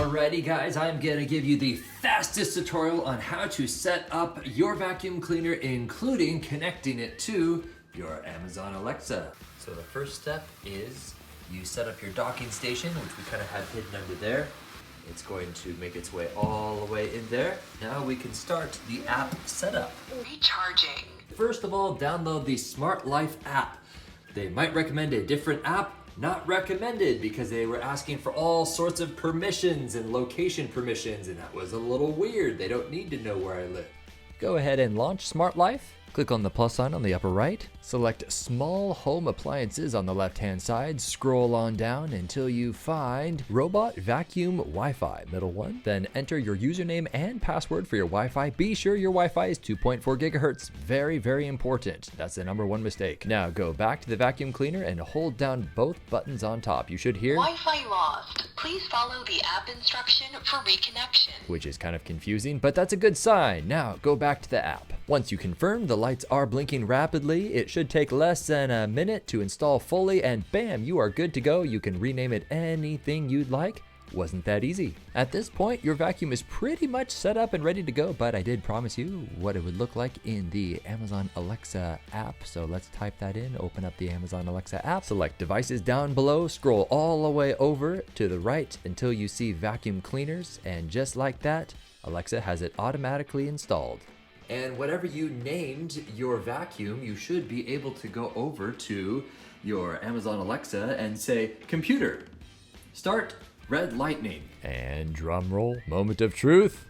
Alrighty guys, I'm gonna give you the fastest tutorial on how to set up your vacuum cleaner, including connecting it to your Amazon Alexa. So the first step is you set up your docking station, which we kind of have hidden under there. It's going to make its way all the way in there. Now we can start the app setup. Recharging. First of all, download the Smart Life app. They might recommend a different app. Not recommended, because they were asking for all sorts of permissions and location permissions, and that was a little weird. They don't need to know where I live. Go ahead and launch Smart Life. Click on the plus sign on the upper right. Select Small Home Appliances on the left-hand side. Scroll on down until you find Robot Vacuum Wi-Fi, middle one. Then enter your username and password for your Wi-Fi. Be sure your Wi-Fi is 2.4 gigahertz. Very, very important. That's the #1 mistake. Now go back to the vacuum cleaner and hold down both buttons on top. You should hear Wi-Fi lost. Please follow the app instruction for reconnection. Which is kind of confusing, but that's a good sign. Now go back to the app. Once you confirm the lights are blinking rapidly, it should take less than a minute to install fully, and bam, you are good to go. You can rename it anything you'd like. Wasn't that easy? At this point, your vacuum is pretty much set up and ready to go, but I did promise you what it would look like in the Amazon Alexa app. So let's type that in, open up the Amazon Alexa app, select devices down below, scroll all the way over to the right until you see vacuum cleaners, and just like that, Alexa has it automatically installed. And whatever you named your vacuum, you should be able to go over to your Amazon Alexa and say, "Computer, start Red Lightning." And drum roll, moment of truth.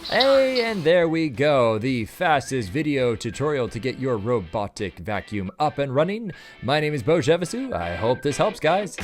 Hey, and there we go. The fastest video tutorial to get your robotic vacuum up and running. My name is Beau. I hope this helps, guys.